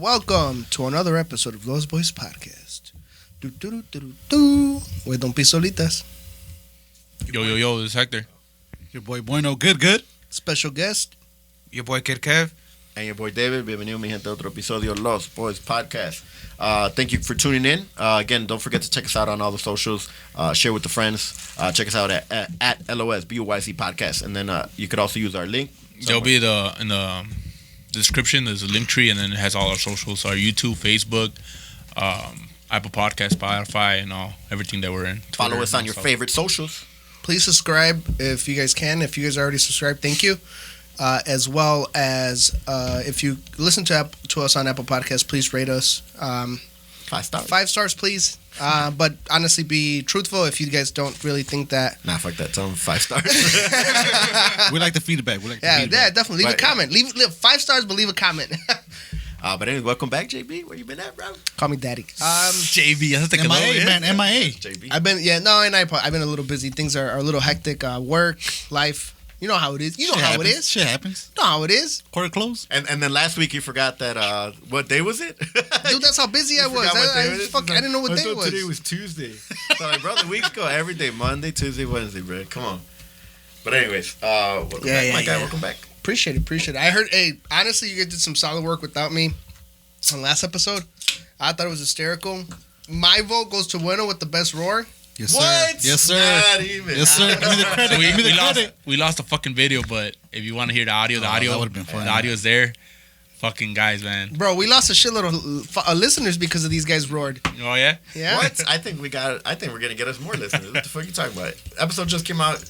welcome to another episode of Los Boyz Podcast. With Don Pisolitas. Yo, this is Hector. Your boy Bueno, good. Special guest. Your boy Kid Kev. And your boy David. Bienvenido, mi gente, a otro episodio de Los Boyz Podcast. Thank you for tuning in. Again, don't forget to check us out on all the socials. Share with the friends. Check us out at LOS BOYZ Podcast. And then you could also use our link. There'll be in the description. There's a link tree, and then it has all our socials: our YouTube, Facebook, Apple Podcast, Spotify, and everything that we're in. Follow us on your favorite socials. Please subscribe if you guys can. If you guys already subscribed, thank you. As well as if you listen to us on Apple Podcasts, please rate us. 5 stars. 5 stars, please. But honestly, be truthful if you guys don't really think that. Nah, fuck that. Tell them 5 stars. We like the feedback. Yeah, definitely. Leave a comment. Leave 5 stars, but leave a comment. But anyway, welcome back, JB. Where you been at, bro? Call me daddy. JB, that's like MIA, man. MIA. JB. I've been a little busy. Things are a little hectic. Work, life. You know how it is. Shit happens. You know how it is. Quarter close. And then last week you forgot that, what day was it? Dude, that's how busy I was. I didn't know what day it was. Today was Tuesday. So like, bro, the weeks go every day. Monday, Tuesday, Wednesday, bro. Come on. But anyways, welcome back, my guy. Welcome back. Appreciate it. I heard, honestly, you guys did some solid work without me on last episode. I thought it was hysterical. My vote goes to Bueno with the best roar. Yes, sir. What? Yes, sir. Not even. Yes, sir. Give me the credit. We lost the fucking video, but if you want to hear the audio, that would've been fun. The audio is there. Fucking guys, man. Bro, we lost a shitload of listeners because of these guys roared. Oh yeah. Yeah. What? I think we're gonna get us more listeners. What the fuck are you talking about? Episode just came out.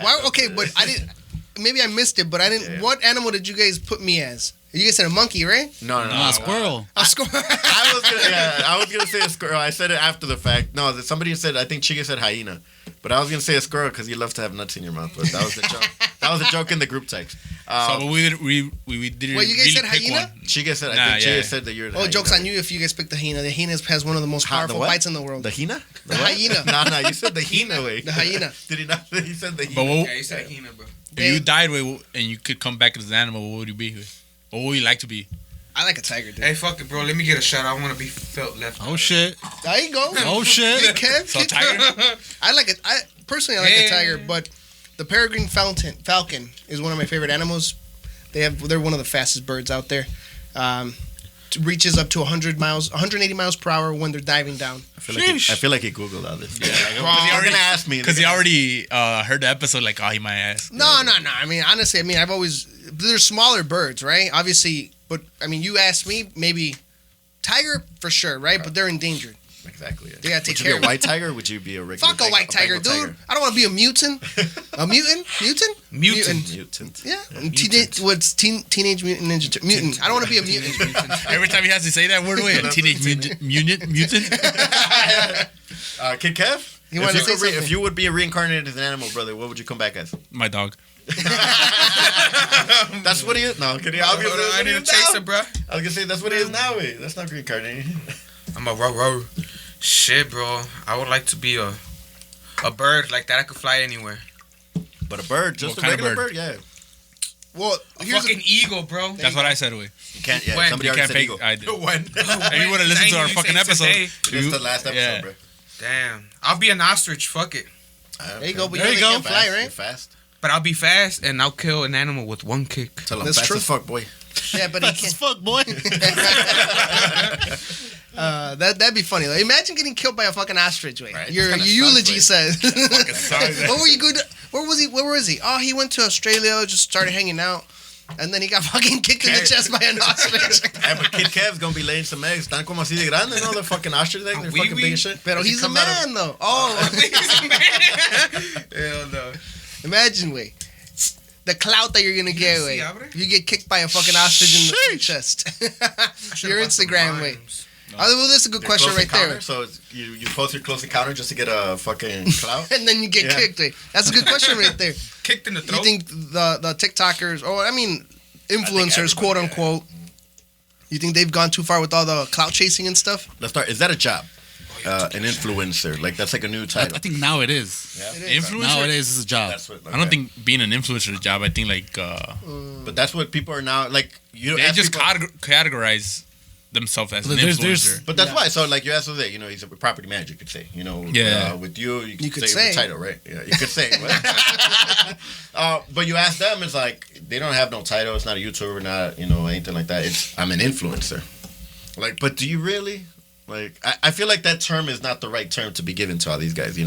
Why? Okay, but I didn't. Maybe I missed it, but I didn't. Yeah. What animal did you guys put me as? You guys said a monkey, right? No, a squirrel. A squirrel. I was gonna say a squirrel. I said it after the fact. No, somebody said. I think Chica said hyena, but I was gonna say a squirrel because you love to have nuts in your mouth. But that was the joke. That was a joke in the group text. So we didn't. Wait, you guys really said hyena? Chica said. I think Chica said that you're. The hyena. Joke's on you if you guys picked the hyena. The hyena has one of the most powerful bites in the world. The hyena? The hyena. No, you said the hyena way. The hyena. Did he not? He said the hyena. Yeah, you said hyena, bro. If you died and you could come back as an animal, what would you be? What would you like to be? I like a tiger, dude. Hey, fuck it, bro. Let me get a shot. I want to be felt left. Oh, shit. There you go. Oh, shit. Hey, Kev. So tiger? I like it. Personally, I like a tiger, but the peregrine falcon is one of my favorite animals. They're one of the fastest birds out there. Reaches up to 180 miles per hour when they're diving down. I feel like he Googled all this. Yeah, You're gonna ask me because he already heard the episode. Like, he might ask. No. I mean, honestly, they're smaller birds, right? Obviously, but I mean, you asked me, maybe tiger for sure, right? But they're endangered. Exactly. Yeah. They gotta take would care you of be a white tiger? Or would you be a regular? Fuck a white tiger, dude. Tiger? I don't want to be a mutant. A mutant? Mutant. Yeah. Teenage Mutant Ninja Turtle? Mutant. I don't want to be a mutant. Every time he has to say that word, Teenage Mutant. Kid Kev? If you would be reincarnated as an animal, brother, what would you come back as? My dog. That's what he is. No, kidding. I need a chaser, bro. I was gonna say that's what he is now. Wait, that's not reincarnated. I'm a row. Shit, bro. I would like to be a bird like that. I could fly anywhere. But a bird, just what a regular bird? Yeah. Well, a fucking eagle, bro. That's what I said. You can't. Yeah, when? somebody You already can't said pay. eagle. I did. When? If you would have listened to our fucking episode, This is the last episode, bro. Damn. I'll be an ostrich. Fuck it. There you go. But there you go. Can't fly, right? You're fast. But I'll be fast and I'll kill an animal with one kick. Tell him That's fast true. as fuck, boy. Yeah, but he That's as can't. fuck, boy. That'd be funny though. Imagine getting killed by a fucking ostrich. Wait, Right. your eulogy says. sucks. What were you good? Where was he? Oh, he went to Australia. Just started hanging out, and then he got fucking kicked in the chest by an ostrich. Hey, but Kid Kev's gonna be laying some eggs. Están como así de grande, no? The fucking ostrich eggs. They're fucking big as shit. But he's a man though. Oh, Hell no. imagine the clout that you're gonna get. If you get kicked by a fucking ostrich in the chest. Your Instagram way. Well, that's a good question right there. So you post your close encounter just to get a fucking clout? And then you get kicked. That's a good question right there. Kicked in the throat. You think the TikTokers, or I mean, influencers, quote unquote, you think they've gone too far with all the clout chasing and stuff? Let's start. Is that a job? An influencer. Like, that's like a new title. I think now it is. Yeah. It is. Influencer? Nowadays, it's a job. That's what, I don't think being an influencer is a job. I think but that's what people are now, like, you they just categorize themselves as But an there's- influencer. But that's why. So like you asked Jose, he's a property manager. You could say, Yeah. with you could say say. the title, right? Yeah, you could say. But you ask them, it's like they don't have no title. It's not a YouTuber, not anything like that. I'm an influencer. Like, but do you really? Like, I feel like that term is not the right term to be given to all these guys.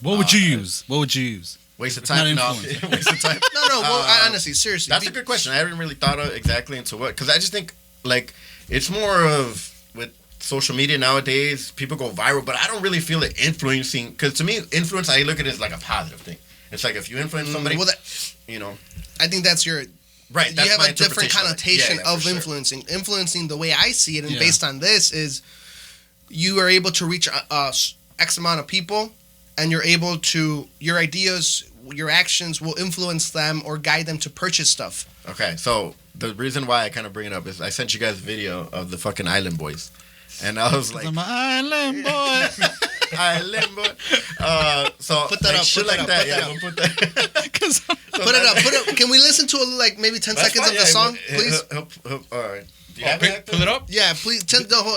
What would you use? What would you use? Waste of It's not time. No, influencer. waste of time. No. Well, honestly, seriously, That's a good question. I haven't really thought of exactly into what, because I just think like it's more of with social media nowadays, people go viral, but I don't really feel it influencing. Because to me, influence, I look at it as like a positive thing. It's like if you influence somebody, well, I think that's your. right? That's You have my a different interpretation connotation Yeah, of for sure. influencing. Influencing, the way I see it, and Yeah. based on this, is you are able to reach X amount of people, and you're able to, your ideas, your actions will influence them or guide them to purchase stuff. Okay, so the reason why I kind of bring it up is I sent you guys a video of the fucking Island Boys, and I was like, I'm an island boy. Island Boy. So Put that like, up, shit put that like up, that. put Yeah, that we'll put that. Put it up. Can we listen to like maybe 10 That's seconds fine, of the song, please? All right. Do you have it? Pull it up. Yeah, please.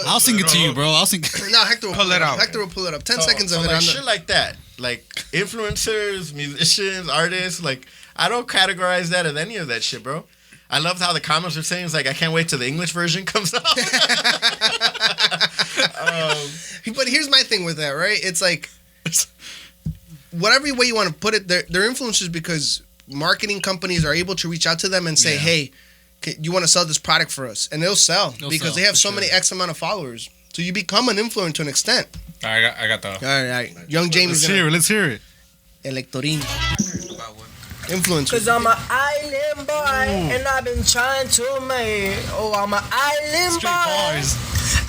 I'll sing it to you, bro. I'll sing. No, Hector will Pull it out. Hector will pull it up. 10 So- seconds so of it. like On shit the, like that, like influencers, musicians, artists. Like I don't categorize that as any of that shit, bro. I love how the comments are saying it's like I can't wait till the English version comes out. but here's my thing with that, right? It's like, whatever way you want to put it, they're influencers because marketing companies are able to reach out to them and say, Yeah. hey, you want to sell this product for us? And they'll sell They'll because sell, they have for so sure. many X amount of followers. So you become an influencer to an extent. I got the. All right. Young James Let's is hear going it. Let's hear it. to Electorin. Influencer. Cause I'm an island boy and I've been trying to make. Oh, I'm an island Straight boy. bars.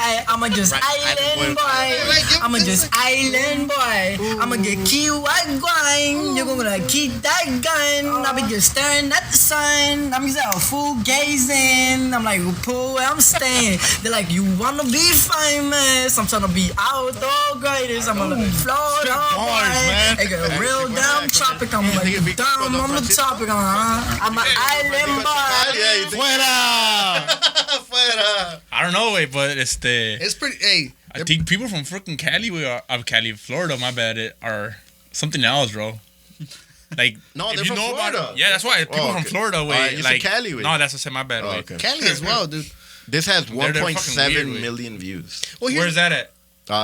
I'm a just Right, island island boy. boy. I'm a just island boy. I'ma get key white wine. You're gonna keep that gun. I'll be just staring at the sun. I'm just out full gazing. I'm like, pool where I'm staying. They're like, you wanna be famous? I'm trying to be out the greatest. I'm gonna be Florida boy. man. It get real damn tropic. I'm like, dumb on the topic. I'm an island boy. Yeah, you think Fuera. fuera. I don't know, but It's pretty. Hey, I think people from freaking Cali, Florida, my bad, are something else, bro. Like, No, if they're you from know Florida. about it, yeah, that's why people Oh, from okay. Florida, way, you said like Cali, way. No, that's what I said. My bad, Oh, way. okay. Cali as well, dude. This has They're fucking 1.7 weird, million views. Well, Where's that at?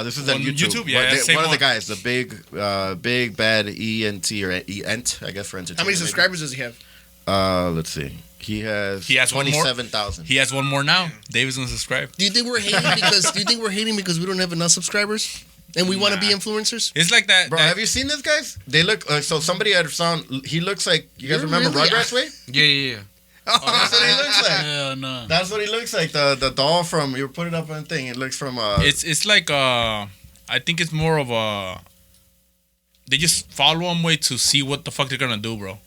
This is on On YouTube. YouTube? Yeah, But same one of the one. guys, the big bad ENT or ENT, I guess for entertainment. how many maybe. subscribers does he have? Let's see. He has one more? 27,000. He has one more now. David's gonna subscribe. Do you think we're hating because we don't have enough subscribers and we want to be influencers? It's like that. Bro, that- have you seen these guys? They look so. Somebody had found. He looks like you guys You're remember really- Rugrats way? Yeah. That's what he looks like. Hell no. That's what he looks like. The doll from you put it up on the thing. It looks from It's like I think it's more of a. They just follow him way to see what the fuck they're gonna do, bro.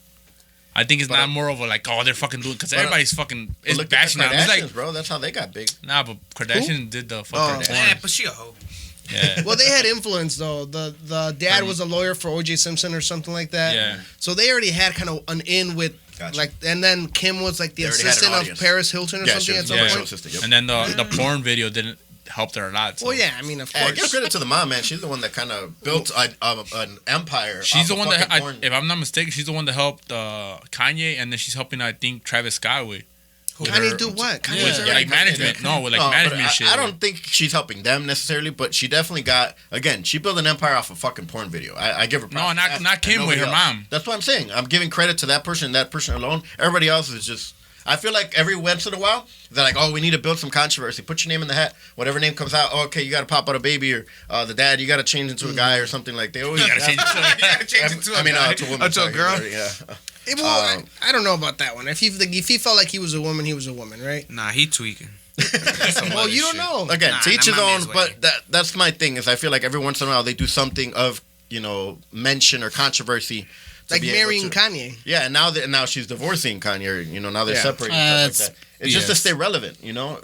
I think it's But, not more of a like, oh, they're fucking doing, because but, everybody's fucking is look at the bashing them. It's Kardashians, like, bro. That's how they got big. nah, but Kardashian did the fuck Oh. Kardashian. Yeah, but she a hoe. Yeah. Well, they had influence though. The dad was a lawyer for O.J. Simpson or something like that. Yeah. So they already had kind of an in with Gotcha. like, and then Kim was like the They already had an assistant of audience. Paris Hilton or Yeah, something she at was some the Yeah. show point. assistant. Yep. And then the porn video didn't help her a lot. So. Well, yeah, I mean, of Hey, give course. credit to the mom, man. She's the one that kind of built an empire. She's the off one of that, fucking porn. if I'm not mistaken, she's the one that helped Kanye, and then she's helping, I think, Travis Scott with. Kanye do what? Kanye's With, already- like management. No, with like No, but management shit. I don't think she's helping them necessarily, but she definitely got. Again, she built an empire off a fucking porn video. I give her. No, props for that, not and Kim, with nobody her else. mom. That's what I'm saying. I'm giving credit to that person and that person alone. Everybody else is just. I feel like every once in a while they're like, oh, we need to build some controversy. Put your name in the hat. Whatever name comes out, oh, okay, you got to pop out a baby, or the dad, you got to change into a guy or something like. They always You gotta change it to You gotta change it to I mean, to a woman. to a sorry, girl. Yeah. Well, I don't know about that one. If he felt like he was a woman, he was a woman, right? Nah, he tweaking. Well, you don't know. Again, Nah, to each not his my own. man's way. But that's my thing is I feel like every once in a while they do something of mention or controversy. to Like be able marrying to- Kanye. Yeah, and now she's divorcing Kanye. Or, now they're Yeah. separating. Stuff like That's that. It's just to BS. stay relevant.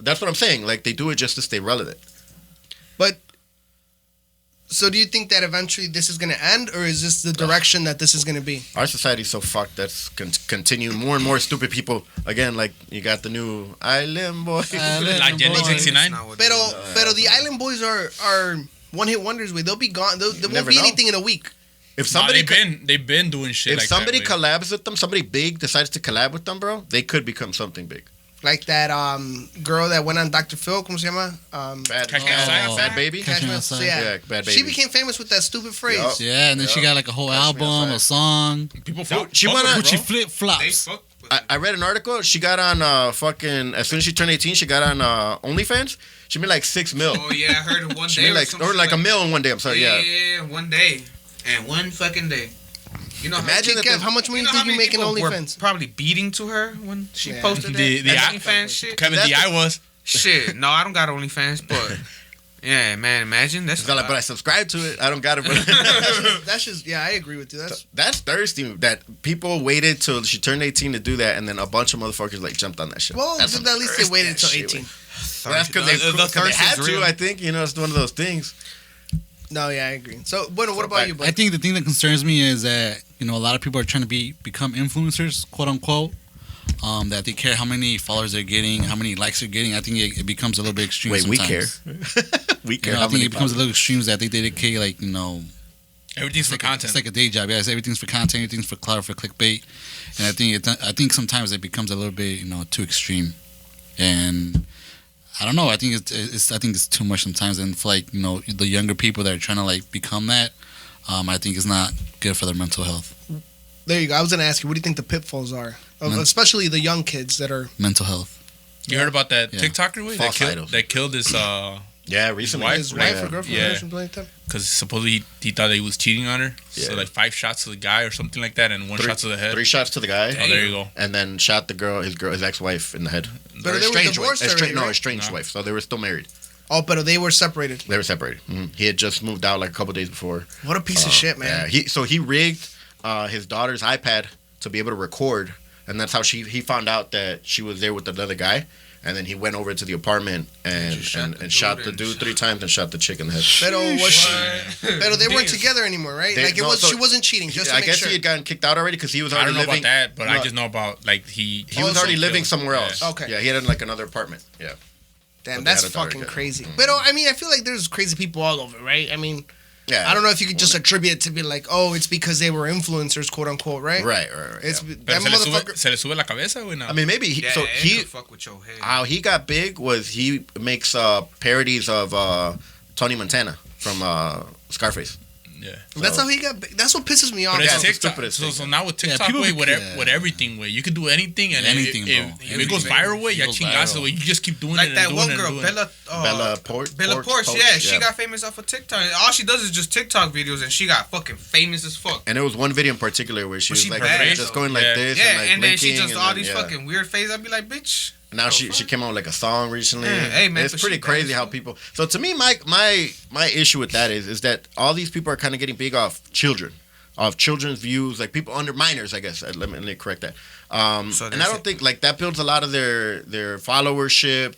That's what I'm saying. Like they do it just to stay relevant. But So do you think that eventually this is going to end, or is this the direction that this is going to be? Our society's so fucked that's continue more and more stupid people. Again, like you got the new Island Boy. Like Jenny 69. Pero the Island Boys are one-hit wonders. They'll be gone. They won't never be know. anything in a week. If somebody they've been doing shit. if like somebody that, way. collabs with them, somebody big decides to collab with them, bro, they could become something big. Like that girl that went on Dr. Phil, ¿cómo se llama? Bad Baby. Cash Me So, Outside. yeah. Bad Baby. She became famous with that stupid phrase. Yup. Yeah, and then she got like a whole Cash Me album, Outside. a song. people she went on- Gucci flip flops. I read an article. She got on fucking as soon as she turned 18, she got on OnlyFans. She made like $6 million. Oh yeah, I heard it one She day made like something or like $1 million in one day. I'm sorry. Yeah. one day and one fucking day. You know, Imagine Hey, that Kev, how much money you know do you how think you many make in people were OnlyFans? probably beating to her when she Yeah. posted The that I- OnlyFans shit. Kevin That's D.I. was. Shit, no, I don't got OnlyFans, but yeah, man, imagine that's. It's not like, but I subscribe to it. I don't got it. But That's just, yeah, I agree with you. that's thirsty. That people waited till she turned 18 to do that, and then a bunch of motherfuckers like jumped on that shit. Well, That's at some least they thirsty waited ass until shit, 18. Well, that's because they had thirst is to. real. I think it's one of those things. No, yeah, I agree. So, what So about you, I bud? think the thing that concerns me is that a lot of people are trying to become influencers, quote unquote. That they care how many followers they're getting, how many likes they're getting. I think it becomes a little bit extreme. Wait, we care. sometimes. We care. I how think many it becomes a little extreme that they dedicate Everything's for content. It's like a day job. Yeah, everything's for content, everything's for clout, for clickbait, and I think sometimes it becomes a little bit too extreme, and I don't know. I think it's too much sometimes, and for the younger people that are trying to become that, I think it's not good for their mental health. There you go. I was going to ask you, what do you think the pitfalls are? Especially the young kids that are... Mental health. You heard about that Yeah. TikToker way False idols. that killed his Yeah, recently. His wife Yeah. or girlfriend Yeah. or something like that? because supposedly he thought that he was cheating on her. Yeah. So like 5 shots to the guy or something like that, and 1 shot to the head. 3 shots to the guy. Oh, there you go. And then shot his ex-wife in the head. But Or they were estranged divorced wife. already, right? Estranged No. wife. So they were still married. Oh, but they were separated. They were separated. He had just moved out like a couple days before. What a piece of shit, man. Yeah, he rigged his daughter's iPad to be able to record, and that's how he found out that she was there with another guy. And then he went over to the apartment and shot the dude 3 times and shot the chick in the head. Pero they weren't together anymore, right? She wasn't cheating. Just to I make guess sure. he had gotten kicked out already because he was I already don't know living. about that, but I No. just know about like he was already also living killed. somewhere Yeah. else. Okay. Yeah, he had like another apartment. Yeah. Damn, But they that's had a daughter fucking together. crazy. But I mean, I feel like there's crazy people all over, right? I mean, Yeah. I don't know if you could just attribute it to be like, oh, it's because they were influencers, quote unquote, right? Right. It's yeah. that Pero motherfucker. se le sube la cabeza, güey. No. I mean, maybe he. Yeah, So it he. could fuck with your head. How he got big was he makes parodies of Tony Montana from Scarface. Yeah. That's So- how he got. That's what pisses me off. But it's Yeah, though. it's the TikTok. stupidest So thing. now with Yeah, TikTok, people way, be- with everything, way, you can do anything, and Anything, if bro. it goes Anything. viral, way, It ya goes chingazo, viral. way, you just keep doing Like it. that and one doing it girl, and doing it. Bella Porsche, yeah, she got famous off of TikTok. All she does is just TikTok videos, and she got fucking famous as fuck. And there was one video in particular where she Was was she like bad, just though? going like Yeah. this Yeah, and and like then she blinking just and all then- these yeah. fucking weird phases. I'd be like, bitch. Now she came out with like a song recently. Yeah, hey, man, it's but pretty she crazy bad, how so. people. So to me, my issue with that is that all these people are kind of getting big off children, off children's views, like people under minors. I guess let me correct that. So And I that's don't think like that builds a lot of their followership.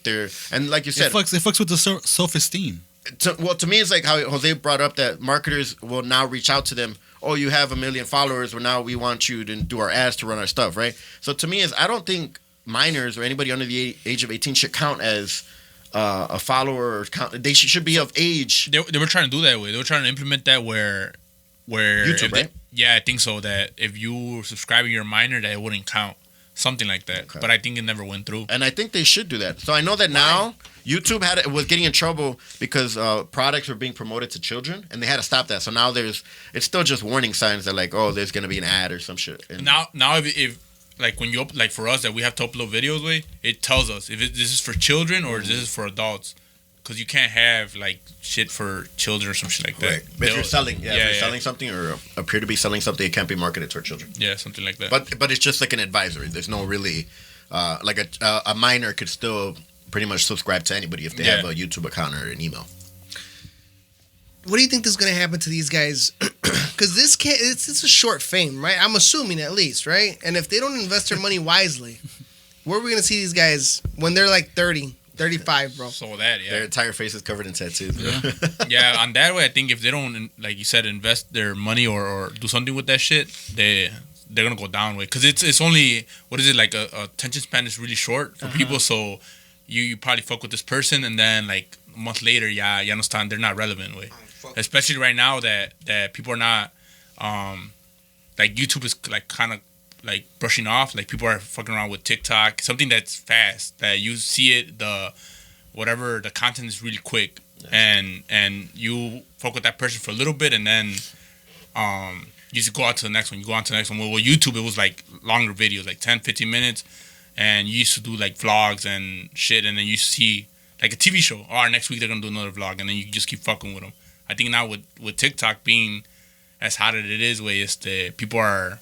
And like you said, It fucks with the self-esteem. to me, it's like how Jose brought up that marketers will now reach out to them. Oh, you have 1 million followers. Well, now we want you to do our ads to run our stuff, right? So to me, I don't think minors or anybody under the age of 18 should count as a follower. Or count. They should be of age. They were trying to do that way. They were trying to implement that where YouTube, if they- right? yeah, I think so. That if you were subscribing, you're a minor, that it wouldn't count. Something like that. Okay. But I think it never went through. And I think they should do that. So I know that now YouTube was getting in trouble because products were being promoted to children, and they had to stop that. So now it's still just warning signs that like, oh, there's gonna be an ad or some shit. And Now if like when you like for us that we have to upload videos, way it tells us if this is for children or this is for adults, because you can't have like shit for children or some shit like that. right. But if you're selling, if you're yeah. selling something or appear to be selling something, it can't be marketed toward children. Yeah, something like that. But it's just like an advisory. There's no really like a minor could still pretty much subscribe to anybody if they Yeah. have a YouTube account or an email. What do you think is going to happen to these guys? Because it's a short fame, right? I'm assuming at least, right? And if they don't invest their money wisely, where are we going to see these guys when they're like 30? 35, bro. So that, Their entire face is covered in tattoos. Bro. Yeah, on that way, I think if they don't, like you said, invest their money or do something with that shit, they're gonna go down way. Because it's only, what is it, like a attention span is really short for people. So you probably fuck with this person, and then like a month later, you understand they're not relevant way. Especially right now that people are not, like YouTube is like kind of like brushing off. Like people are fucking around with TikTok, something that's fast, that you see it, the content is really quick, and you fuck with that person for a little bit, and then you just go on to the next one. You go on to the next one. Well, YouTube, it was like longer videos, like 10, 15 minutes, and you used to do like vlogs and shit, and then you see like a TV show. Oh, next week they're gonna do another vlog, and then you just keep fucking with them. I think now with TikTok being as hot as it is, way is the people are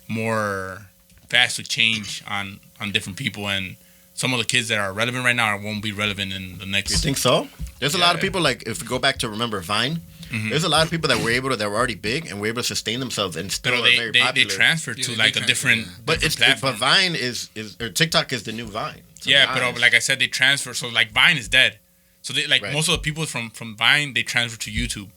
more fast to change on different people, and some of the kids that are relevant right now won't be relevant in the next. You think so? There's a lot of people, like, if we go back to remember Vine, there's a lot of people that were already big and were able to sustain themselves and still are very popular. They transferred to like a different platform. But Vine is or TikTok is the new Vine. But like I said, they transfer. So like Vine is dead. So they most of the people from Vine, they transfer to YouTube.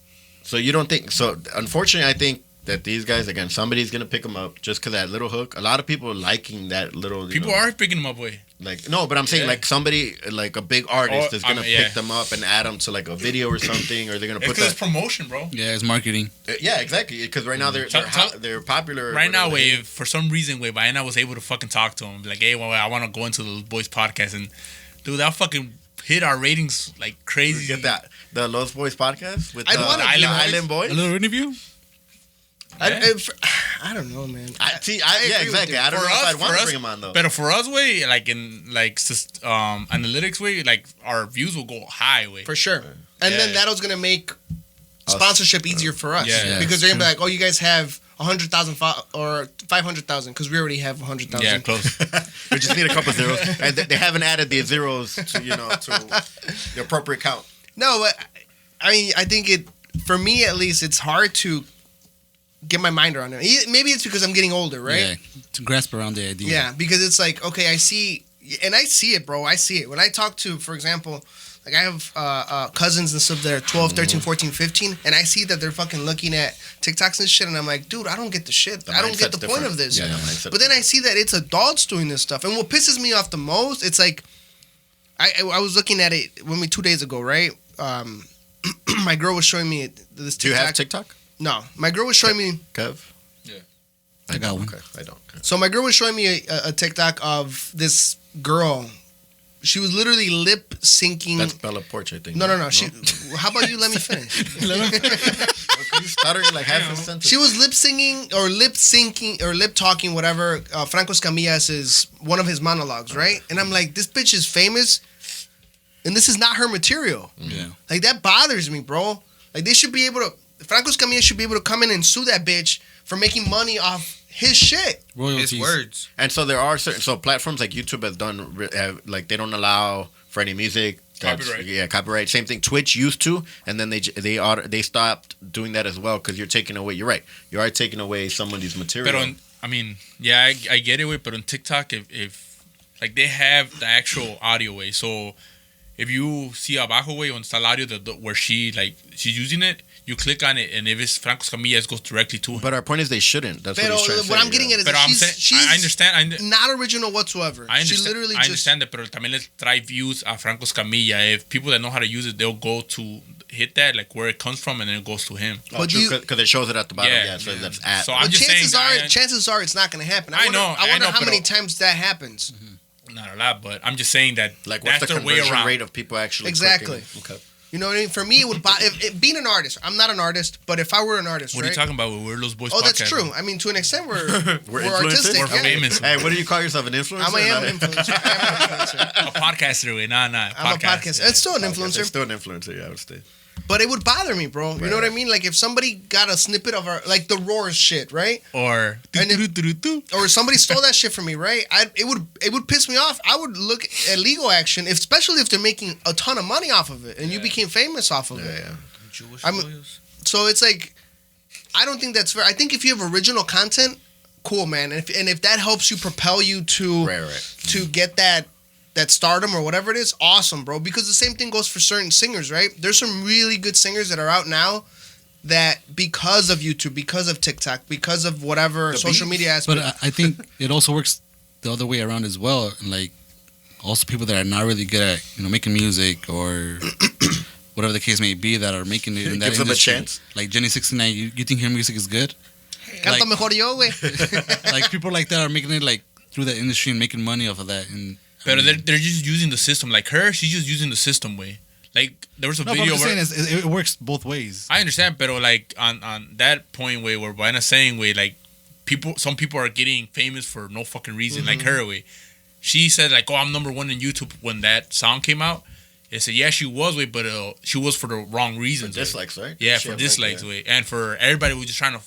So you don't think so? Unfortunately, I think that these guys, again, somebody's gonna pick them up just because that little hook. A lot of people are liking that little. People are picking them up, way. Like no, but I'm saying like somebody like a big artist is gonna pick them up and add them to like a video or something, or they're gonna put that. It's promotion, bro. Yeah, it's marketing. Yeah, exactly. Because right now they're popular. Right now, if for some reason, Vaina was able to fucking talk to him, like, hey, well, I want to go into the Boyz podcast, and dude, that fucking hit our ratings like crazy. Get that the Los Boyz podcast with Island Boys. A little interview. I don't know, man. Yeah, exactly. I don't know if I'd want to bring him on though. But for us, way, like in like analytics, way, like our views will go high, way. For sure. And then that'll gonna make sponsorship easier for us. Yeah, because they're gonna be like, oh, you guys have 100,000 or 500,000, because we already have 100,000. Yeah, close. We just need a couple zeros, and they haven't added the zeros to to the appropriate count. No, but I mean, I think for me at least, it's hard to get my mind around it. Maybe it's because I'm getting older, right? Yeah, to grasp around the idea. Yeah, because it's like, okay, I see it, bro. I see it. When I talk to, for example, like I have cousins and stuff that are 12, 13, 14, 15, and I see that they're fucking looking at TikToks and shit, and I'm like, dude, I don't get the shit. I don't get the point of this. Yeah, but then I see that it's adults doing this stuff. And what pisses me off the most, it's like, I was looking at it 2 days ago, right? My girl was showing me this TikTok. Do you have TikTok? No. My girl was showing me... Kev? Yeah. I got one. Okay, I don't. So my girl was showing me a TikTok of this girl. She was literally lip syncing. That's Bella Porch, I think. No. How about you let me finish? You stuttering like half a sentence. She was lip syncing or lip talking, whatever. Franco Escamillas is one of his monologues, right? And I'm like, this bitch is famous, and this is not her material. Yeah. Like, that bothers me, bro. Like, they should be able to... Franco Escamilla should be able to come in and sue that bitch for making money off his shit. Royalties. His words. And so there are certain platforms like YouTube has done like they don't allow for any music. Copyright. Yeah, copyright. Same thing. Twitch used to, and then they stopped doing that as well because you're taking away. You're right. You are taking away somebody's material. But I get it, way. But on TikTok, if like they have the actual audio way, so if you see abajo way on está el audio where she's using it. You click on it, and if it's Franco Escamilla, it goes directly to him. But our point is they shouldn't. That's what he's trying to say. What I'm getting at is that she's I understand. Not original whatsoever. I understand, she literally I understand that, pero también les trae views a Franco Escamilla. If people that know how to use it, they'll go to hit that, like where it comes from, and then it goes to him. Because it shows it at the bottom. Yeah. So that's at. So I'm just chances are it's not going to happen. I wonder how many times that happens. Mm-hmm. Not a lot, but I'm just saying that like what's that's the their way conversion around. rate of people actually exactly. Clicking? Okay. You know what I mean? For me, it would being an artist. I'm not an artist, but if I were an artist, what are you talking about? We're Los Boyz. Oh, that's true. I mean, to an extent, we're artistic. We're famous. Hey, what do you call yourself? An influencer? I am an influencer. A podcaster. Nah. I'm a podcaster. It's still an influencer. It's still an influencer. Yeah, I would say. But it would bother me, bro. You know what I mean? Like if somebody got a snippet of our, like the Roars shit, right? Or somebody stole that shit from me, right? It would piss me off. I would look at legal action, especially if they're making a ton of money off of it, and you became famous off of it. Yeah. Jewish so it's like, I don't think that's fair. I think if you have original content, cool, man. And if that helps you propel you to right. to get that that stardom or whatever it is, awesome, bro. Because the same thing goes for certain singers, right? There's some really good singers that are out now that because of YouTube, because of TikTok, because of whatever social media aspect. But I think it also works the other way around as well. Like, also people that are not really good at, making music or whatever the case may be that are making it in that Gives them a industry. chance. Like Jenny 69, you think her music is good? Canta mejor yo, güey. Like people like that are making it like through that industry and making money off of that. And But they're just using the system. Like her, she's just using the system way. Like there was a no, video but I'm where just saying it works both ways. I understand, but like on that point way where Buena's saying way, like some people are getting famous for no fucking reason. Like her way, she said like, oh, I'm number one in YouTube when that song came out. It said yeah, she was way, but she was for the wrong reasons. For dislikes, right? Yeah, She for had, dislikes like, way, and for everybody who was just trying to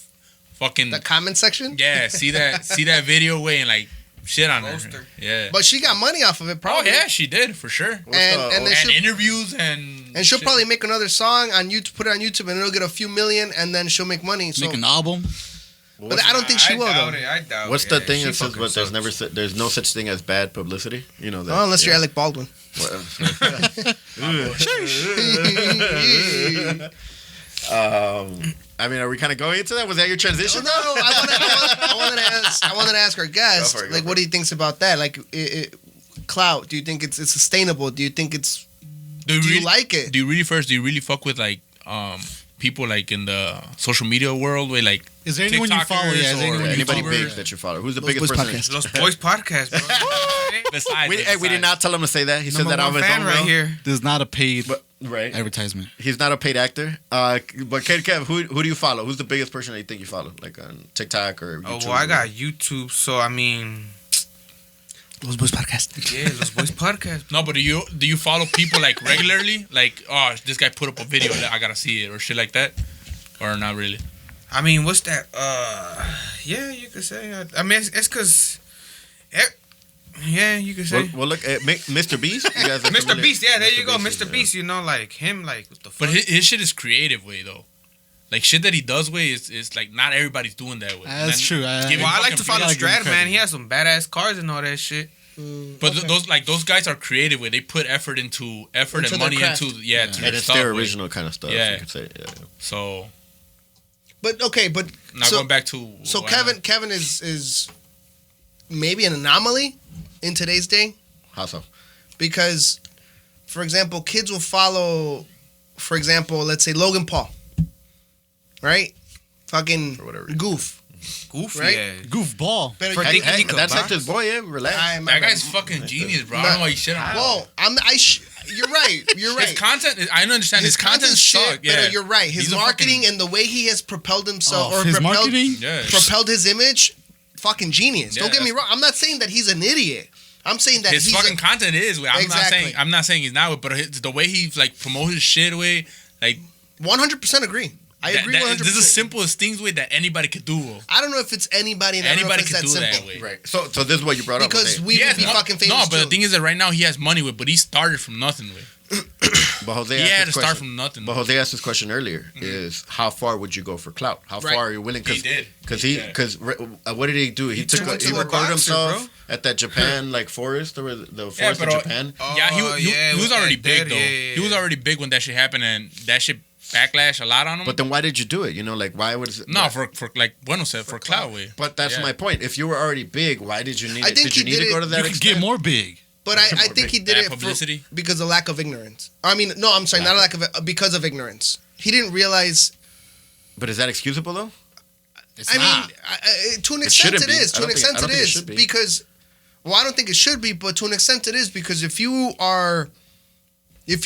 fucking The comment section. yeah, see that video way and like shit on her. Roaster. Yeah. But she got money off of it, Oh probably. yeah, she did for sure. What's And the- then And she'll, interviews and she'll shit. probably make another song on YouTube, put it on YouTube, and it'll get a few million, and then she'll make money. So, Make an album. but I don't think she will though. I doubt What's it. the Yeah, thing she that says? fucking But sucks. there's no such thing as bad publicity. That. Oh, unless you're yeah. Alec Baldwin. I mean, are we kind of going into that? Was that your transition? No, I wanted to ask our guest, Go for it, like, what he thinks about that. Like, Clout. Do you think it's sustainable? Do you think it's? Do you like it? Do you really fuck with like people like in the social media world where like Is there anyone you follow? TikTokers Yeah, is there or anyone you Anybody follow? big that you follow? Who's the Los biggest Boyz person? Podcast. Los Boyz podcast, bro. besides, We did not tell him to say that. He said Number that on one his fan own. right bro. here. There's not a paid Right. advertisement. He's not a paid actor. But Kev, who do you follow? Who's the biggest person that you think you follow? Like on TikTok or YouTube? Oh, well, I got YouTube, so I mean, Los Boyz Podcast. yeah, Los Boyz podcast. No, but do you follow people like regularly? Like, oh, this guy put up a video, I gotta see it or shit like that, or not really? I mean, what's that? Yeah, you could say. I mean, it's because. Yeah, you could say. Well, look at Mr. Beast. You guys are Mr. familiar? Beast, yeah, there you go, Beast, Mr. Beast. You know, like him, like what the fuck. But his shit is creative way though. Like shit that he does way is like not everybody's doing that way. That's true. Give him Well, I like fucking to follow gotta give him Strat, man. credit. He has some badass cars and all that shit. But those guys are creative way. They put effort Into and their money craft. into to their And it's stuff, their way. original kind of stuff. Yeah. You could say. Yeah. So But okay, but now going back to so Buena. Kevin is maybe an anomaly in today's day How so? because, for example, kids will follow, for example, let's say Logan Paul, right? Fucking For whatever reason. goof. Goofy, Right? yeah. Goofball. Pero For yo- thinking he could That's box? Hector's boy. Yeah, relax. That guy's fucking genius, bro. I don't know why you shit on him. Whoa, you're right. You're right. His content, I understand his content shit, suck. Yeah, but you're right. His He's a marketing fucking- and the way he has propelled himself, or His propelled, marketing? Yeah. propelled his image, fucking genius. Yeah, Don't get me that's- wrong. I'm not saying that he's an idiot. I'm saying that his he's fucking content is. Exactly. I'm not saying he's not, but the way he like promotes his shit way, like 100% agree. I agree 100%. This is the simplest things way that anybody could do. I don't know if it's anybody. And Anybody I don't could know if do it's that that simple. way. Right. So this is what you brought up. Because Jose. we would be fucking famous No, but too. the thing is that right now he has money with, but he started from nothing with. But Jose He asked had this to start question. from nothing. But Jose asked this question earlier: is how far would you go for clout? How Right. far are you willing? He did. Because Yeah. what did he do? He turned he into a recorded boxer, himself bro. at that Japan like forest or the forest Yeah, of but Japan. yeah, Oh, he yeah, was with already that big dead- though. yeah. He was already big when that shit happened, and that shit backlash a lot on him. But then why did you do it? You know, like why would it? no, for like Bueno said, for clout way. But that's Yeah. my point. If you were already big, why did you need I it? think Did you he need did to go it- to that You could extent? get more big. But I think he did Bad it publicity? because of lack of ignorance. I mean, no, I'm sorry, not a lack of because of ignorance. He didn't realize. But is that excusable though? It's I not. mean, to an It extent shouldn't it be. is. I To an don't think- extent I don't it think it is should be. because, well, I don't think it should be, but to an extent it is because if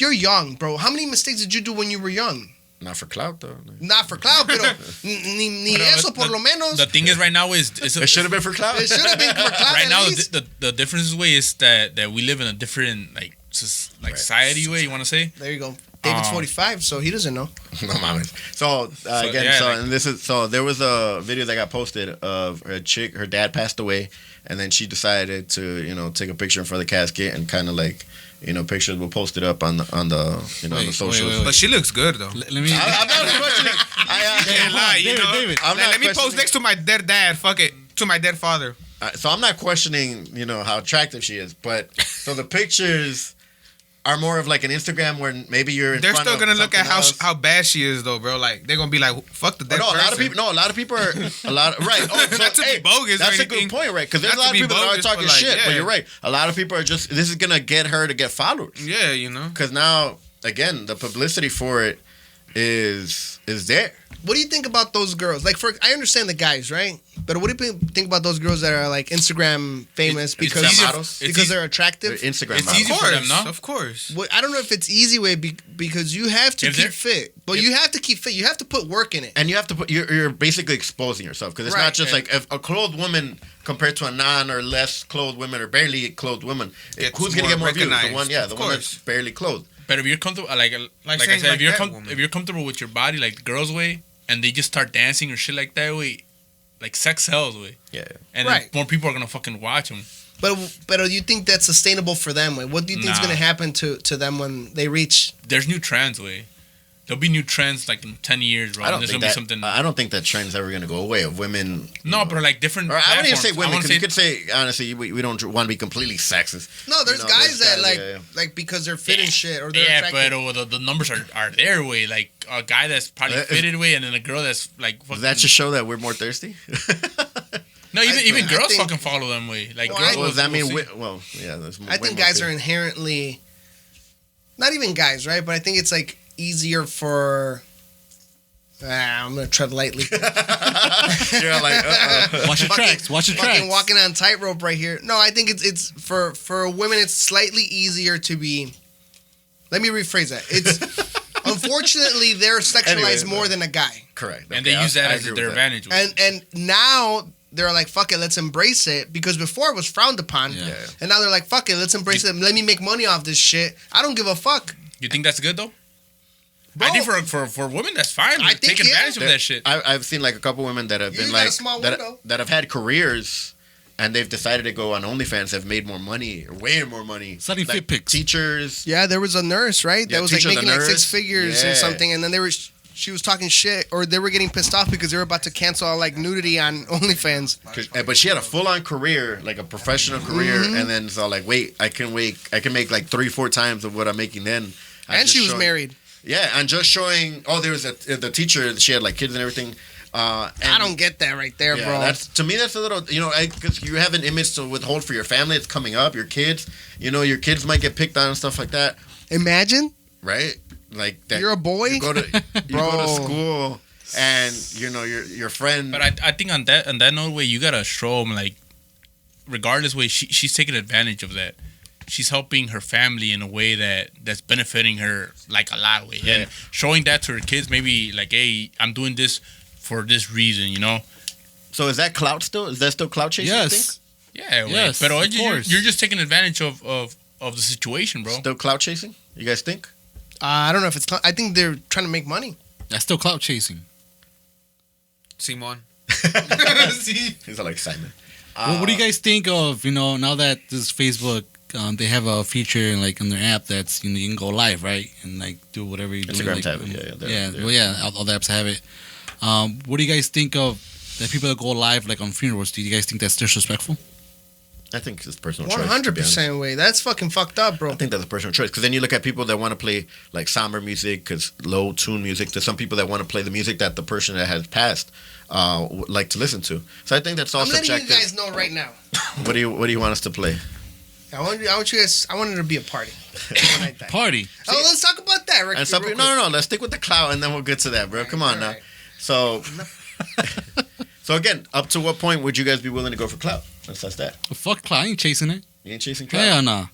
you're young, bro, how many mistakes did you do when you were young? Not for clout though. Not for clout, pero ni eso por lo menos. The thing is, right now is It should have been for clout. It should have been for clout right at now least. the difference way is that we live in a different like society way. You want to say? There you go. David's 45, so he doesn't know. No mames. So again, yeah, so like- and this is so there was a video that got posted of a chick. Her dad passed away, and then she decided to take a picture in front of the casket and kind of like pictures were posted up on the on the socials. wait. But she looks good though. Let me. I'm not questioning. Can't lie, you know. David. I'm not Let me post questioning- next to my dead dad. Fuck it, to my dead father. So I'm not questioning how attractive she is, but So the pictures are more of like an Instagram where maybe you're. They're front still of gonna look at something how bad she is though, bro. Like they're gonna be like, fuck the dead a lot of person. people. No, a lot of people are right. Oh, so, Not to be bogus or That's a anything. good point, right? Because there's a Not lot to of be people that are bogus, talking but, like, shit. But yeah. you're right. A lot of people are just. This is gonna get her to get followers. Yeah, you know. Because now, again, the publicity for it is there. What do you think about those girls? Like, I understand the guys, right? But what do you think about those girls that are like Instagram famous because Instagram models? they're attractive? They're Instagram It's models. easy Of for course, them, no? of course. I don't know if it's easy way because you have to If keep they're- fit, but you have to keep fit. You have to put work in it. And you have to put. You're basically exposing yourself because it's Right. not just like if a clothed woman compared to a non or less clothed woman or barely clothed woman. Gets Who's gonna get more views? The recognized, one, of the one that's course. barely clothed. But if you're comfortable, like I saying said, like that woman. if you're comfortable with your body, like the girls' way, and they just start dancing or shit like that way, like sex sells way, Yeah. and Right. then more people are gonna fucking watch them. But do you think that's sustainable for them? Like, what do you think is Nah. going to happen to them when they reach? There's new trends way. There'll be new trends like in 10 years, bro. I don't There's think gonna that. be something. I don't think that trend's ever gonna go away. Of women. No, but like different. Or I wouldn't even say platforms. women I wanna because you could say honestly we don't want to be completely sexist. No, there's You know, guys that like yeah. like because they're fit and shit or they're yeah, attractive. but the numbers are their way. Like a guy that's probably fitted way, and then a girl that's like. Does Fucking, that just show that we're more thirsty? no, even I girls think- fucking follow them way. Like Well, girls. Well, does that mean? will see. There's more. I think guys are inherently, not even guys, right? But I think it's like easier for. I'm gonna tread lightly. You're like, Watch your tracks. Watch your tracks. Fucking walking on tightrope right here. No, I think it's for women. It's slightly easier to be. Let me rephrase that. It's unfortunately they're sexualized Anyway, more than a guy, correct. And they use that as their advantage. and now they're like, fuck it, let's embrace it because before it was frowned upon, Yeah. and now they're like, fuck it, let's embrace it. Let me make money off this shit. I don't give a fuck. You think that's good though? Bro, I think for women that's fine. I think, Take advantage yeah. of that shit. I've seen like a couple women that have You been got a like small that, window. that have had careers and they've decided to go on OnlyFans, have made more money or way more money. Selling like fit pics. Teachers. Yeah, there was a nurse, right? Yeah, That was like teacher, the making like 6 nurse. figures Yeah. or something, and then she was talking shit, or they were getting pissed off because they were about to cancel like nudity on OnlyFans. But she had a full-on career, like a professional career, Mm-hmm. and then so like, I can make like 3-4 times of what I'm making then. I'm And just she was showing- married. Yeah, and just showing. Oh, there was the teacher. She had like kids and everything. I And don't get that right there, yeah, bro. that's to me. That's a little, because you have an image to withhold for your family. It's coming up. Your kids, your kids might get picked on and stuff like that, Imagine right? Like that. you're a boy. You go to Bro. school, and your friend. But I think on that note way, you gotta show them like, regardless way, she's taking advantage of that. She's helping her family in a way that's benefiting her like a lot way, and showing that to her kids. Maybe like, hey, I'm doing this for this reason, So is that clout still? Is that still clout chasing? You think? Yes. Yeah, way. Yes, But of course. you're just taking advantage of the situation, bro. Still clout chasing? You guys think? I don't know if it's. I think they're trying to make money. That's still clout chasing. Simon. He's like Simon. What do you guys think of, now that this Facebook, they have a feature like in their app that's, you can go live, right? And like do whatever you do. Instagram's like, have it, yeah, Yeah, they're- well, yeah, all the apps have it. What do you guys think of the people that go live like on funerals? Do you guys think that's disrespectful? I think it's personal choice. to be honest. 100% way. That's fucking fucked up, bro. I think that's a personal choice because then you look at people that want to play like somber music, because low tune music. There's some people that want to play the music that the person that has passed would like to listen to. So I think that's all I'm letting subjective. you guys know right now. What do you want us to play? I want you guys. I want it to be a party. When I die. Party. Oh, let's talk about that, Rick. And some people, no. Let's stick with the clout and then we'll get to that, bro. Come on now. Alright. So, so again, up to what point would you guys be willing to go for clout? Let's test that. Well, fuck clout. I ain't chasing it. You ain't chasing clout. Hell nah.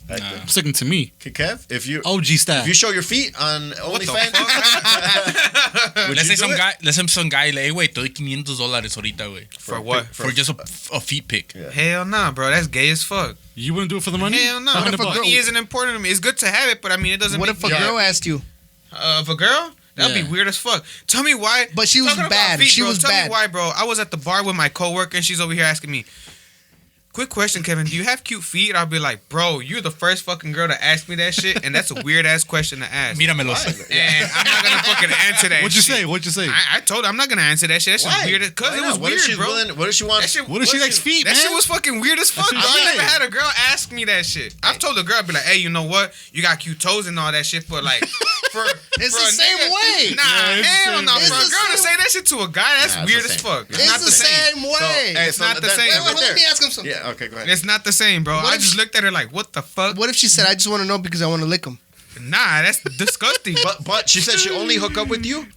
Right Nah. there. Sticking to me. Okay, Kev, if you OG style. if you show your feet on What the OnlyFans, fuck? would Let's you say do it? let's say some guy like, hey, wait, te doy $500 ahorita, güey. For what? For just a feet pic. Yeah. Hell nah, bro. That's gay as fuck. You wouldn't do it for the money? Hell no. $500 if a girl- Money isn't important to me. It's good to have it, but I mean, it doesn't What make if a me- girl asked you? Of a girl? That'd Yeah. be weird as fuck. Tell me why. But she was Talking about bad. She bro, was tell bad. me why, bro. I was at the bar with my coworker, and she's over here asking me, quick question, Kevin. Do you have cute feet? I'll be like, bro, you're the first fucking girl to ask me that shit, and that's a weird ass question to ask. Míramelos. And I'm not gonna fucking answer that. What'd you shit. say? What'd you say? I told her I'm not gonna answer that shit. That shit's Why? weird. Because it was What if weird, she's bro. willing? What if she wants? What if she likes feet, That man? shit was fucking weird as fuck. That I've shit never is. had a girl ask me that shit. I've told the girl, I'd be like, hey, you know what? You got cute toes and all that shit, but like, It's for the a same nigga- way. Nah, Yeah, it's hell the no. same For way. a girl to say that shit to a guy, that's Nah, it's weird the as same. fuck. It's not the same way. It's not the same. Wait, let me ask him something. Yeah. Okay. Go ahead. It's not the same, bro. What I if just she- looked at her like, what the fuck? What if she said, "I just want to know because I want to lick him"? Nah, that's disgusting. But she said she only hook up with you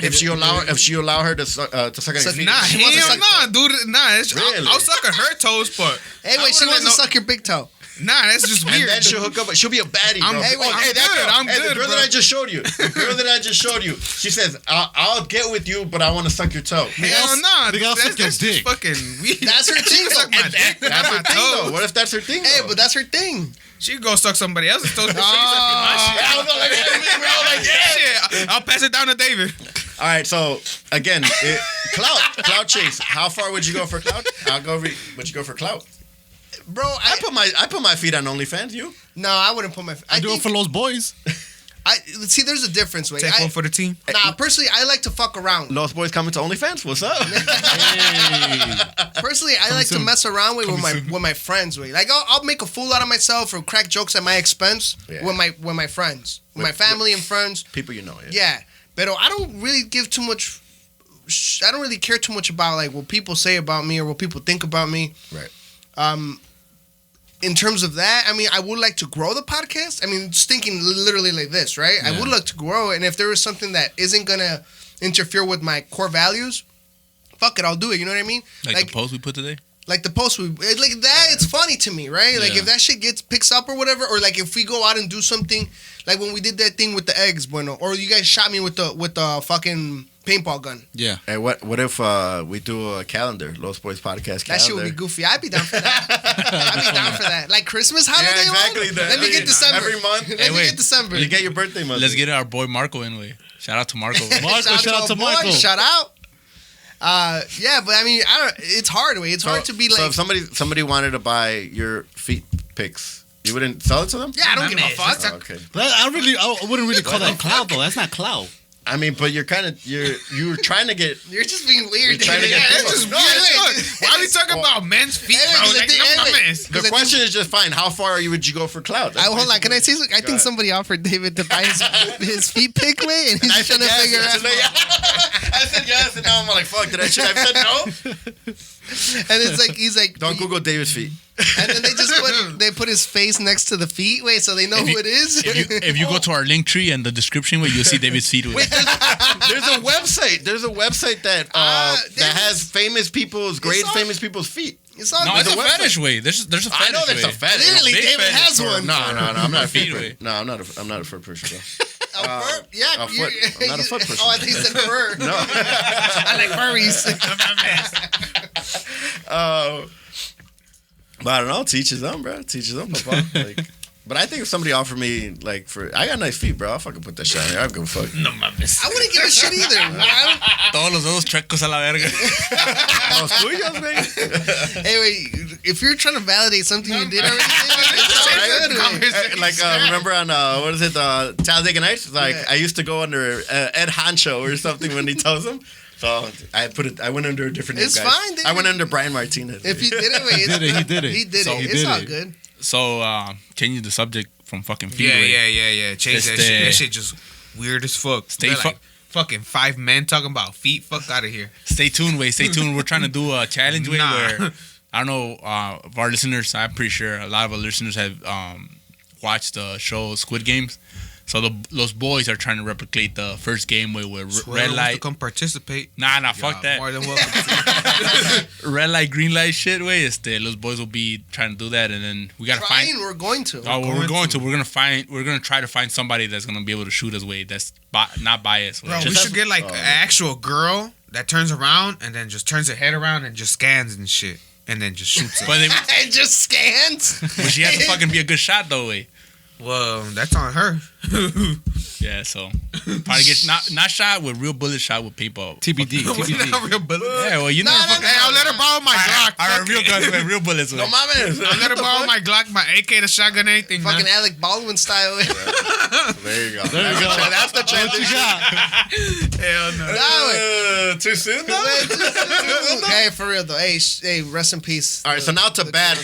if she allow her to suck on your feet. Nah, She wants to hell suck- nah, dude. Nah, Really? I'll suck at her toes, but Hey, I wait, she wouldn't wants to know- suck your big toe. Nah, that's just And weird. then she'll hook up. She'll be a baddie, bro. Hey, wait, I'm that good, girl. I'm Hey, good, the girl bro. that I just showed you. The girl that I just showed you. She says, "I'll get with you, but I want to suck your toe." Hell nah, Nigga, I'll suck your that's just dick. fucking weird. That's her thing, She suck though. my dick, but That's not her my thing, though. toes. What if that's her thing? Hey, though? but that's her thing. She go suck somebody else's toes. I was like, hey, bro, like, yeah. Shit, I'll pass it down to David. All right, so again, clout chase. How far would you go for clout? Would you go for clout? Bro, I put my feet on OnlyFans. You? no, I wouldn't put my. I do it think- for those boys. See, there's a difference. Wait, Take one for the team. nah, personally, I like to fuck around. Lost boys coming to OnlyFans. What's up? Personally, I like to soon. mess around with my friends. With like, I'll make a fool out of myself or crack jokes at my expense Yeah. with my friends, with my family and friends. People you know. Yeah, but I don't really give too much. I don't really care too much about like what people say about me or what people think about me. Right. In terms of that, I mean, I would like to grow the podcast. I mean, just thinking literally like this, right? I would like to grow it, and if there is something that isn't gonna interfere with my core values, fuck it, I'll do it. You know what I mean? Like the post we put today. Like the post, like that, it's funny to me, right? Like Yeah. if that shit picks up or whatever, or like if we go out and do something, like when we did that thing with the eggs, bueno, or you guys shot me with the fucking paintball gun. Yeah. Hey, what if we do a calendar, Lost Boys podcast calendar? That shit would be goofy. I'd be down for that. I'd be down for that. Like Christmas holiday. Yeah, exactly. One? Let me get December. Every month. Let me wait. get December. You get your birthday month. Let's get our boy Marco in way. Shout out to Marco. Marco, shout out to boy. Marco. Shout out. Yeah, but I mean, it's hard. It's hard to be like. So if somebody wanted to buy your feet pics, you wouldn't sell it to them? yeah, I don't give a fuck. Oh, okay. But I wouldn't really call that clout though. That's not clout. I mean, but you're trying to get. You're just being weird. You're trying to Yeah, get that's just No, weird. wait, Look, why are we talking about men's feet, Hey, bro? because Like, the thing- no, hey, my wait. man's. The question is just fine. How far would you go for clout? That's Hold on, can I say something? I think ahead. somebody offered David to buy his feet pick way, and he's I trying said to yes. figure out. I said yes, and now I'm like, fuck. Should I have said no? And it's like he's like, Don't Google David's feet. and then they put his face next to the feet. Wait, so they know who it is. If you go to our link tree and the description where you'll see David's feet. There's a website. There's a website that that has famous people's famous people's feet. It's all No, good. it's a website. fetish way. There's a fetish I know there's way. a fetish. Literally, Big David fetish has for- one. No, I'm not a Feet foot away. person. No, I'm not a foot person, bro. A fur? Yeah, a foot. I'm not a foot person. Oh, I think he said fur. No. I like furries. But I don't know. Teach his own, bro. Teach his own, papa. Like, but I think if somebody offered me like I got nice feet, bro. I'll fucking put that shit on there. I don't give a fuck. No mames. I wouldn't give a shit either. Todos los dedos chuecos a la verga. Los tuyos, man. Hey, wait. If you're trying to validate something you did already, it's all good. Wait. Like remember on what is it? Talladega Nights. Like I used to go under Ed Hancho or something when he tells him. So I went under a different name. It's guys. fine, dude. I went under Brian Martinez. If you did it, wait, He did it. He did So it. he It's did all it. good. So changing the subject from fucking feet. way. Yeah. Change that shit. That shit just weird as fuck. Stay They're fu- like fucking 5 men talking about feet. Fuck out of here. Stay tuned, way. Stay tuned. We're trying to do a challenge way Nah. where I don't know of our listeners. I'm pretty sure a lot of our listeners have watched the show Squid Games. So those boys are trying to replicate the first game where red Whoever wants to light. come participate. Nah, fuck that. More than welcome. Red light, green light shit way. Those boys will be trying to do that, and then we gotta Trying, find. we're going to. Oh, we're going to. We're gonna try to find somebody that's gonna be able to shoot us way. That's not biased. Bro, we Just- should get like an actual girl that turns around and then just turns her head around and just scans and shit. And then just shoots it. but It just scans. she has to fucking be a good shot though way. Well, that's on her. Yeah, so probably get not shot with real bullets, shot with paintball. TBD. Not real bullet. Yeah, well, you know, fucking. Hey, I'll let her borrow my Glock. Our real guns with real bullets. No mames. I'll let her borrow my Glock, my AK, the shotgun, anything. Fucking man. Alec Baldwin style. There you go. That's the transition. Hell no. Too soon though. Hey, for real though. Hey, rest in peace. All right, so now to bad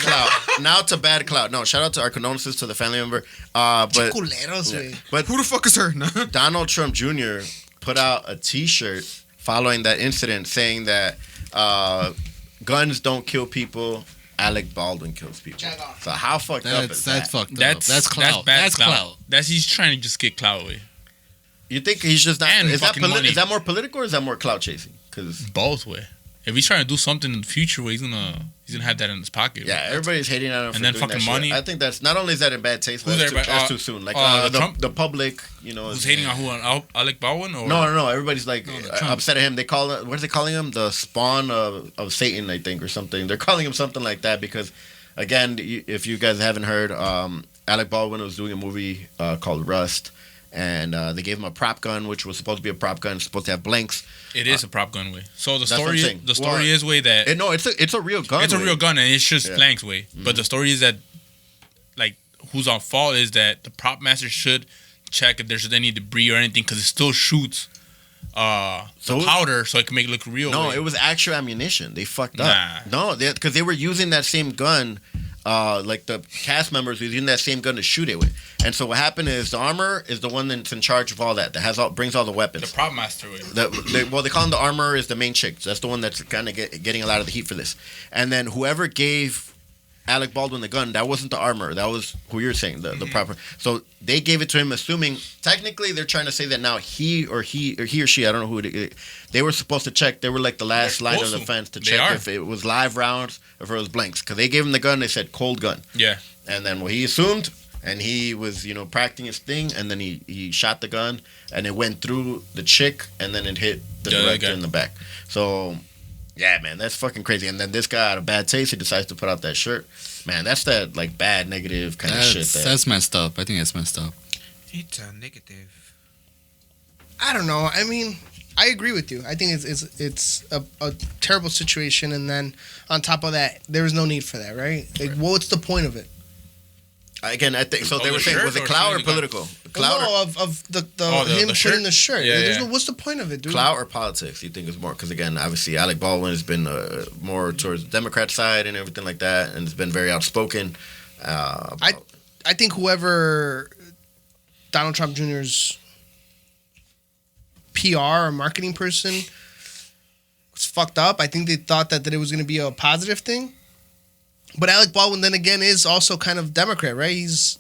clout. No, shout out to our condolences to the family member. But Culeros, güey. but Who the fuck is her? No. Donald Trump Jr. put out a T-shirt following that incident saying that guns don't kill people. Alec Baldwin kills people. So how fucked up is that? That's fucked up. That's clout. That's clout. That's he's trying to just get clout away. You think he's just not? And Is that, fucking money. is that more political or is that more clout chasing? Because Both way. If he's trying to do something in the future, he's gonna have that in his pocket. yeah, everybody's hating on him for And then doing fucking that shit. money. I think that's not only is that in bad taste, but Who's that's, too, everybody- that's too soon. Like Trump? the public, you know, Who's is hating on who? On Alec Baldwin? Or No. Everybody's like Trump. upset at him. They call it, what are they calling him? The spawn of Satan, I think, or something. They're calling him something like that because, again, if you guys haven't heard, Alec Baldwin was doing a movie called Rust, and they gave him a prop gun, which was supposed to be a prop gun, supposed to have blanks. It is a prop gun way. So the That's what I'm saying. story is way that No, it's a real gun. it's a real gun and it's just Yeah. blanks way. But the story is that, like, who's on fault is that the prop master should check if there's any debris or anything because it still shoots So- powder so it can make it look real. No, way. it was actual ammunition. They fucked up. Nah. No, because they were using that same gun. Like the cast members were using that same gun to shoot it with. And so what happened is the armor is the one that's in charge of all that. That has brings all the weapons. the prop master way. They call him the armor is the main chick. So that's the one that's kind of getting a lot of the heat for this. And then whoever gave Alec Baldwin the gun, that wasn't the armor. That was who you're saying, the proper. So they gave it to him, assuming technically they're trying to say that now he or she, I don't know who they were supposed to check. They were like the last line of supposed defense to They check are. if it was live rounds or if it was blanks. Because they gave him the gun, they said cold gun. Yeah. And then he assumed, and he was, practicing his thing, and then he shot the gun, and it went through the chick, and then it hit the director in the back. So, yeah, man, that's fucking crazy. And then this guy, out of bad taste, he decides to put out that shirt. Man, that's that, like, bad, negative kind of shit. That's messed up. I think that's messed up. It's a negative. I don't know. I mean, I agree with you. I think it's a terrible situation, and then on top of that, there was no need for that, right? Like, what's the point of it? Again, I think so. They the were saying, shirt was it or clout or shooting the gun? political? Clout, No, of the him shirt? putting the shirt. Yeah, There's yeah. no. What's the point of it, dude? clout or politics? You think is more? Because again, obviously, Alec Baldwin has been more towards the Democrat side and everything like that, and has been very outspoken. I think whoever Donald Trump Jr.'s PR or marketing person was fucked up. I think they thought that it was going to be a positive thing. But Alec Baldwin, then again, is also kind of Democrat, right? He's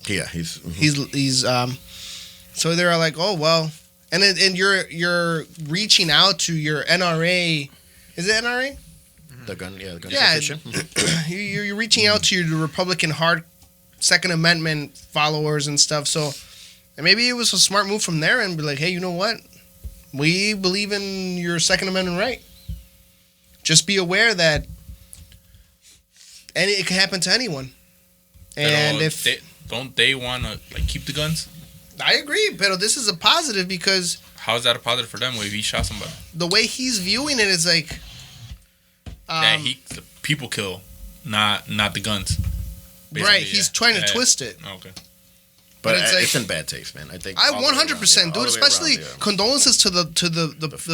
so they're like, oh well, and you're reaching out to your NRA. Is it NRA? the gun Yeah. association. You're reaching out to your Republican hard Second Amendment followers and stuff. So, and maybe it was a smart move from there and be like, hey, you know what? We believe in your Second Amendment right. Just be aware that it can happen to anyone. And if don't they want to like keep the guns? I agree, but this is a positive because How is that a positive for them? If he shot somebody, the way he's viewing it is like, that the people kill, not the guns. Basically, right? He's trying to twist it. Okay. But it's it's like- in bad taste, man. I think I all the way around, 100% all dude, the way especially around, yeah. condolences to the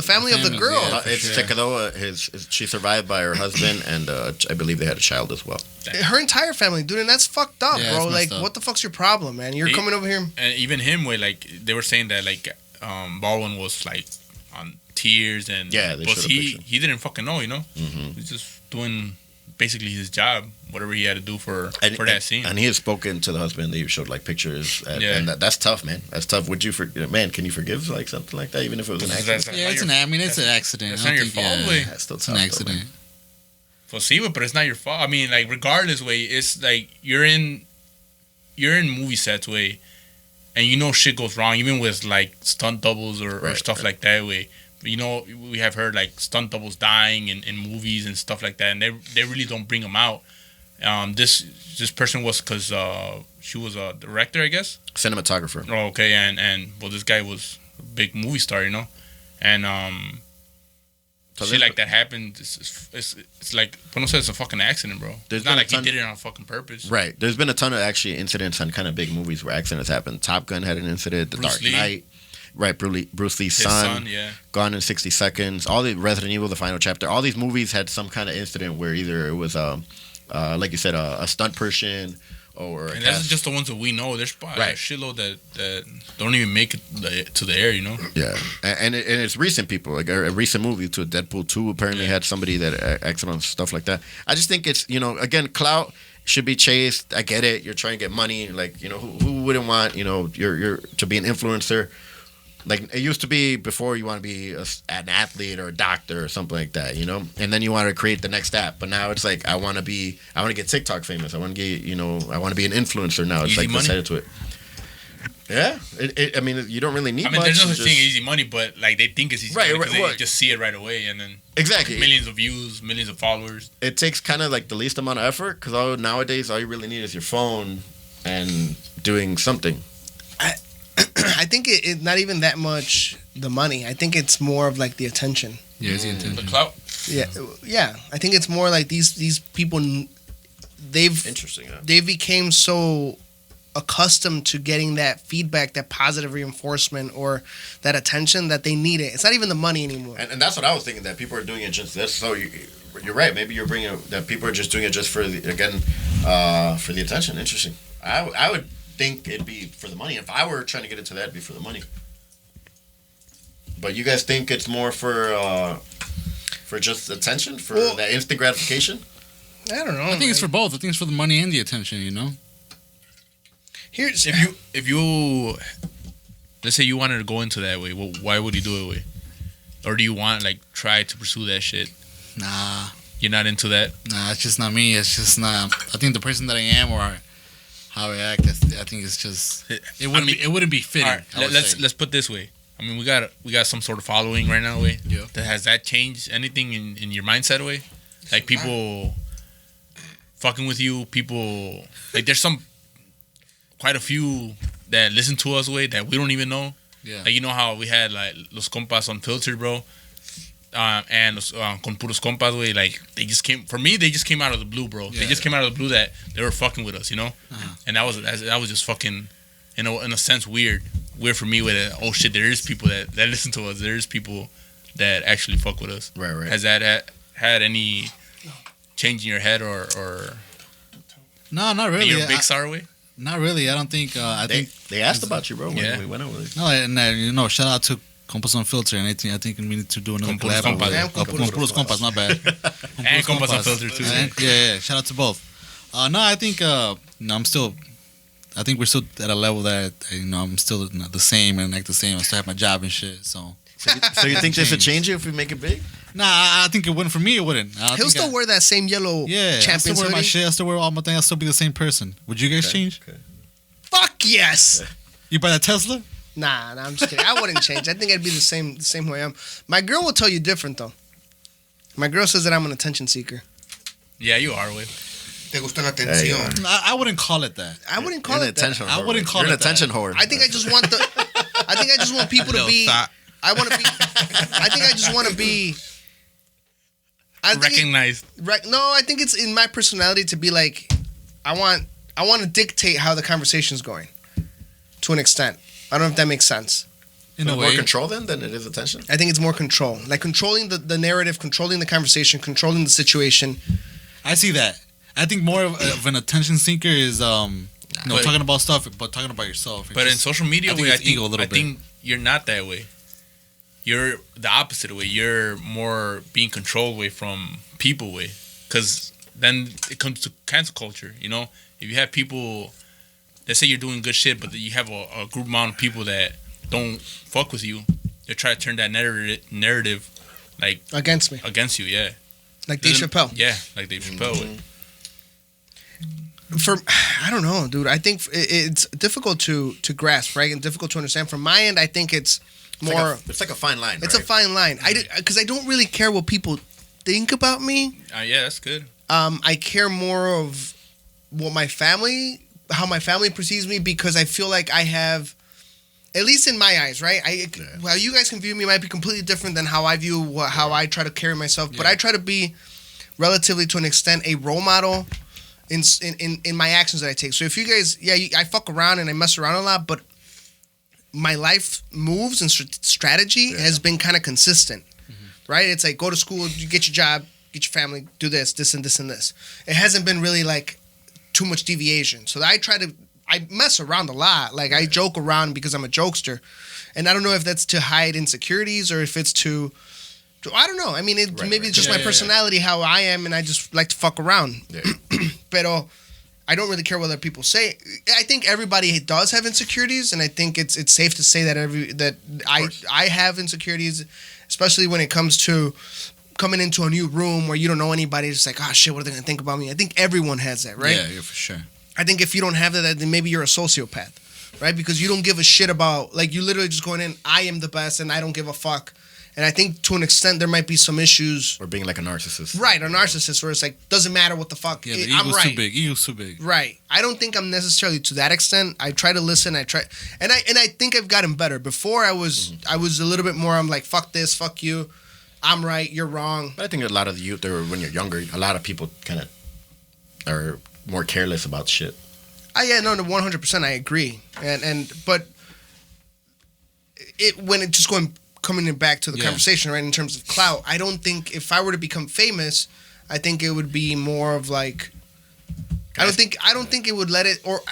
family of the family, girl. yeah. It's Tecadoa. She survived by her husband, and I believe they had a child as well. Her entire family, dude, and that's fucked up, Yeah, bro. it's Like, messed up. what the fuck's your problem, man? You're coming over here. And even him, where like they were saying that like Baldwin was like on tears and Yeah, they but showed a he picture. he didn't fucking know, Mm-hmm. He's just doing basically his job, whatever he had to do for that scene. And he has spoken to the husband. They showed like pictures, and that's tough, man. That's tough. Would you can you forgive like something like that, even if it was an accident? Yeah, it's an accident. That's I not don't your think, fault, yeah, way. That's still It's tough. an though, accident. man. So see it, but it's not your fault. I mean, like regardless, way it's like you're in movie sets, way, and you know shit goes wrong, even with like stunt doubles or stuff like that, way. You know, we have heard like stunt doubles dying in movies and stuff like that, and they really don't bring them out. This person was because she was a director, I guess. Cinematographer. Oh, okay, and well, this guy was a big movie star, you know, and So shit like that happened. It's like, Bono said, it's a fucking accident, bro. There's It's not been a like he ton- did it on fucking purpose. Right. There's been a ton of actually incidents on kind of big movies where accidents happen. Top Gun had an incident. The Bruce Dark Lee. Knight. Right. Bruce Lee's His son, yeah. Gone in 60 Seconds. All the Resident Evil, the final chapter. All these movies had some kind of incident where either it was like you said, a stunt person or. And that's just the ones that we know. There's probably a shitload that don't even make it to the air, you know. Yeah, and it's recent people, like a recent movie to Deadpool 2 apparently had somebody that accident stuff like that. I just think it's, again, clout should be chased. I get it. You're trying to get money. Like, who wouldn't want, you're to be an influencer. Like, it used to be before you want to be an athlete or a doctor or something like that, and then you want to create the next app. But now it's like, I want to get TikTok famous. I want to get, I want to be an influencer now. It's Easy like, money. let's head into it. Yeah, I mean, you don't really need much. There's no It's such thing as easy money, but like they think it's easy Right, money because right, they just see it right away, and then Exactly. millions of views, millions of followers. It takes kind of like the least amount of effort because nowadays all you really need is your phone and doing something. I think it not even that much the money. I think it's more of like the attention. Yeah, it's the The intention. clout. Yeah. I think it's more like these people. Interesting. Huh? They became so accustomed to getting that feedback, that positive reinforcement, or that attention that they need it. It's not even the money anymore. And that's what I was thinking, that people are doing it just this. So you're right. Maybe you're bringing that people are just doing it just for the attention. Interesting. I would think it'd be for the money. If I were trying to get into that, it'd be for the money. But you guys think it's more for just attention, for that instant gratification? I don't know. I think it's for both. I think it's for the money and the attention. Here's If you let's say you wanted to go into that way, why would you do it way? Or do you want try to pursue that shit? Nah, You're not into that. it's just not me. It's just not. I think the person that I am or how I act, I think it's just it wouldn't be fitting. All right, let's put it this way. I mean, we got some sort of following right now, way. Yeah. Has that changed anything in your mindset, way? Like people fucking with you, people there's quite a few that listen to us, way, that we don't even know. Yeah. Like, you know how we had Los Compas Unfiltered, bro, and Con Puros Compas, way. Like, they just came out of the blue, bro. Yeah. They just came out of the blue that they were fucking with us, Uh-huh. and that was just fucking, in a sense, weird for me. With it. Oh shit, there is people that listen to us. There is people that actually fuck with us. Right. Has that had any change in your head or No, not really. your big star, way? Not really. I don't think. I think They asked about you, bro, when Yeah. we went over there. no, and shout out to Compas on Filter, and I think we need to do another Con Puros collab. Compas. Yeah, Con Puros Puros Compas, my bad. And Compas Unfiltered too. Yeah. Shout out to both. No, I think I'm still. I think we're still at a level that I'm still the same and act the same. I still have my job and shit. So So you think this would change you if we make it big? nah, I think it wouldn't for me. It wouldn't. He'll still wear that same yellow Yeah, I still Champions wear my hoodie. shit. I still wear all my things. I'll still be the same person. Would you guys change? Okay. Fuck yes. You buy that Tesla? Nah, I'm just kidding. I wouldn't change. I think I'd be the same way I am. My girl will tell you different though. My girl says that I'm an attention seeker. Yeah, you are, way. Te gusta la atención. I wouldn't call it that. I wouldn't call You're an it that. attention whore. I wouldn't call You're an it that. attention whore. I think I just want people to be. I want to be. I think I just want to be. I think Recognized. No, I think it's in my personality to be like, I want to dictate how the conversation's going, to an extent. I don't know if that makes sense. In a more way. control than it is attention. I think it's more control, like controlling the narrative, controlling the conversation, controlling the situation. I see that. I think more of an attention seeker is But- talking about stuff, but talking about yourself. But in social media, I think way, it's ego a little I bit. think you're not that way. You're the opposite way. You're more being controlled way from people way. Because then it comes to cancel culture, If you have people, let's say you're doing good shit, but you have a group amount of people that don't fuck with you, they try to turn that narrative Against me, against you, yeah. like Dave Chappelle. Yeah, like Dave Chappelle. way. I don't know, dude. I think it's difficult to grasp, right, and difficult to understand. From my end, I think it's more. It's like a fine line. It's right? a fine line. Because I don't really care what people think about me. Yeah, that's good. I care more of what how my family perceives me, because I feel like I have, at least in my eyes, right? How you guys can view me might be completely different than how I view how I try to carry myself. But I try to be relatively, to an extent, a role model in my actions that I take. So if you guys, I fuck around and I mess around a lot, but my life moves and strategy has been kind of consistent, right? It's like, go to school, you get your job, get your family, do this, and this, and this. It hasn't been really like too much deviation. So I mess around a lot. Like, I joke around because I'm a jokester. And I don't know if that's to hide insecurities or if it's to I don't know. I mean, maybe it's just my personality, how I am, and I just like to fuck around. Yeah. Pero I don't really care what other people say. I think everybody does have insecurities, and I think it's safe to say that I have insecurities, especially when it comes to coming into a new room where you don't know anybody. It's like, oh shit, what are they gonna think about me? I think everyone has that, right? Yeah, for sure. I think if you don't have that, then maybe you're a sociopath, right? Because you don't give a shit about, like, you literally just going in, I am the best and I don't give a fuck. And I think to an extent there might be some issues. Or being like a narcissist. Right, a narcissist where it's like, doesn't matter what the fuck. Yeah, the I'm ego's right. too big. Ego's too big. Right. I don't think I'm necessarily to that extent. I try to listen. And I think I've gotten better. Before I was a little bit more, I'm like, fuck this, fuck you. I'm right, you're wrong. But I think a lot of the youth, when you're younger, a lot of people kind of are more careless about shit. Yeah, no, 100%, I agree. But when it just coming back to the conversation, right, in terms of clout, I don't think if I were to become famous, I think it would be more of like, I don't think it would let it, or,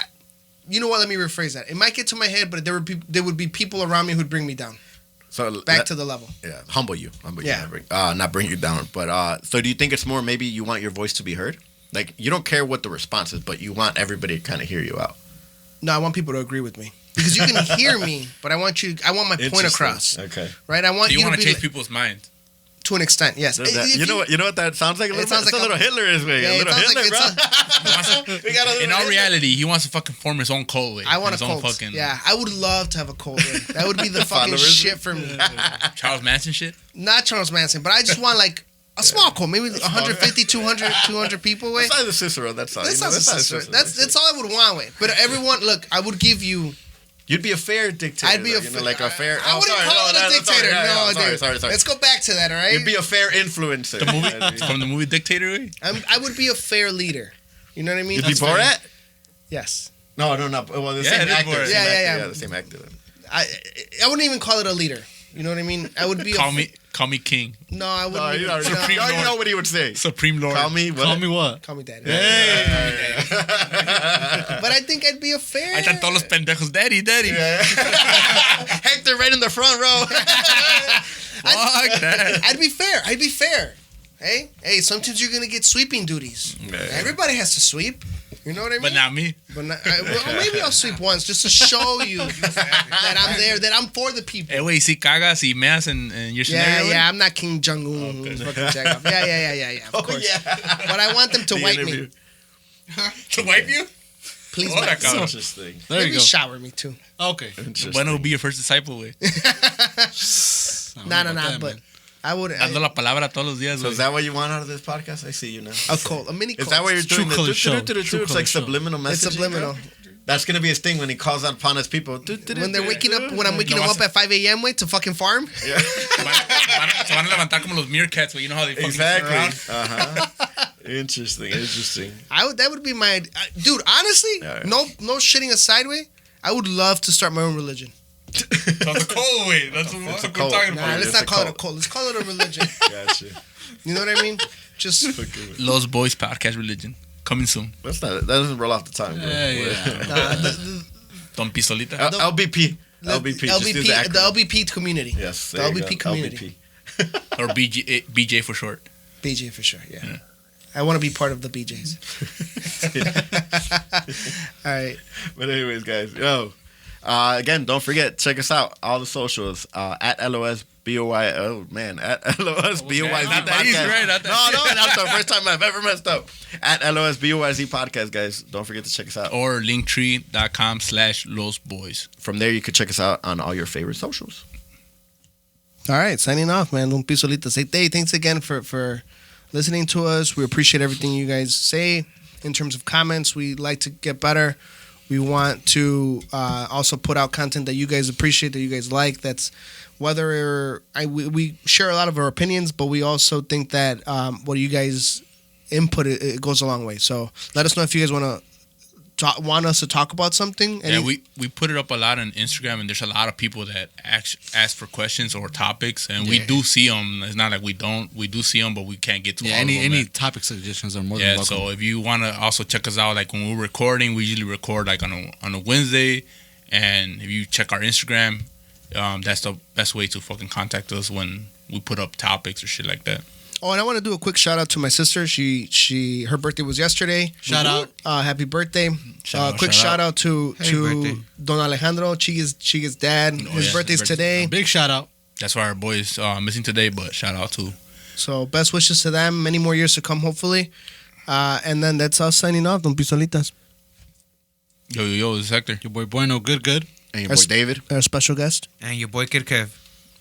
you know what, let me rephrase that. It might get to my head, but there would be people around me who'd bring me down. So back to the level. Yeah, humble you. Yeah. Not bring you down. But so do you think it's more maybe you want your voice to be heard? Like, you don't care what the response is, but you want everybody to kind of hear you out. No, I want people to agree with me. Because you can hear me, but I want my point across. Okay. Right? I want you want to change like, people's minds. To an extent, yes. You know what that sounds like? It's a little Hitler-ish way. Yeah, a little Hitler, bro. In all reality, he wants to fucking form his own cult. Way. I want a cult. Yeah, I would love to have a cult. That would be the fucking shit for me. Charles Manson shit? Not Charles Manson, but I just want like a small cult, maybe 150, 200 people. Way. That's not the Cicero. That's all. That's all I would want. Way. But everyone, look, I would give you. You'd be a fair dictator. I'd be like a fair. I wouldn't call it a dictator. No, sorry. Let's go back to that. All right. You'd be a fair influencer. From the movie Dictator. Way? I would be a fair leader. You know what I mean? You'd be Borat? Yes. No. Well, the same actor. Yeah. The same actor. I wouldn't even call it a leader. You know what I mean? I would be call me king. No, I wouldn't. No, you already know what he would say. Supreme Lord. Call me what? Call me what? Call me daddy. Hey. But I think I'd be a fair. I thought todos los pendejos, daddy. Yeah. Hector right in the front row. I'd be fair. Hey, sometimes you're gonna get sweeping duties. Yeah. Everybody has to sweep. You know what I mean? But not me. Maybe I'll sweep once just to show you that I'm there, that I'm for the people. Hey, wait, si cagas y meas in your scenario? Yeah, I'm not King Jong-un. Yeah. Of course. Yeah. But I want them to wipe me. To wipe you? Please wipe me. Interesting. There you go. Shower me too. Okay. When will be your first disciple, güey? Nah, but I would. Dando la palabra todos los días, So is that what you want out of this podcast? I see you now. A cult, a mini cult. Is that what you're doing? It's like subliminal messaging. It's subliminal. That's gonna be his thing when he calls upon his people. When they're waking up, when I'm waking them up at 5 a.m. to fucking farm. Yeah. Se van a levantar como los meerkats, you know how they fucking Exactly. Interesting. That would be my dude. Honestly, no shitting aside, way. I would love to start my own religion. That's a cult, way. That's what we're talking about. Let's not call it a cult. Let's call it a religion. Gotcha. You know what I mean? Just Los Boyz podcast religion coming soon. That doesn't roll off the tongue, bro. Don Pistolita. LBP. The LBP community. Yes. The LBP community. Or BJ for short. BJ for sure. Yeah. I want to be part of the BJs. All right. But anyways, guys, again, don't forget, check us out, all the socials, at LOSBOY. Oh man, at LOSBOYZ Not that easy, right? No, that's the first time I've ever messed up. At LOSBOYZ podcast, guys. Don't forget to check us out. Or linktree.com/losboys. From there, you can check us out on all your favorite socials. All right, signing off, man. Un pisolito. Say, hey, thanks again for listening to us. We appreciate everything you guys say in terms of comments. We like to get better. We want to also put out content that you guys appreciate, that you guys like. That's whether we share a lot of our opinions, but we also think that what you guys input, it goes a long way. So let us know if you guys want us to talk about something. Yeah, we put it up a lot on Instagram, and there's a lot of people that ask for questions or topics, and we do see them. It's not like we don't. We do see them, but we can't get to all of them. Any topic suggestions are more than welcome. So if you want to also check us out, like when we're recording, we usually record like on a Wednesday, and if you check our Instagram, that's the best way to fucking contact us when we put up topics or shit like that. Oh, and I want to do a quick shout out to my sister. Her birthday was yesterday. Shout out. Happy birthday. Quick shout out to Don Alejandro, Chiga's dad. His birthday's today. Big shout out. That's why our boys missing today, but shout out to. So best wishes to them. Many more years to come, hopefully. And then that's us signing off. Don't be solitas. Yo, this is Hector. Your boy Bueno, good. And your boy David. Our special guest. And your boy Kid Kev.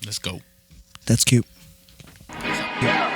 Let's go. That's cute. Yeah.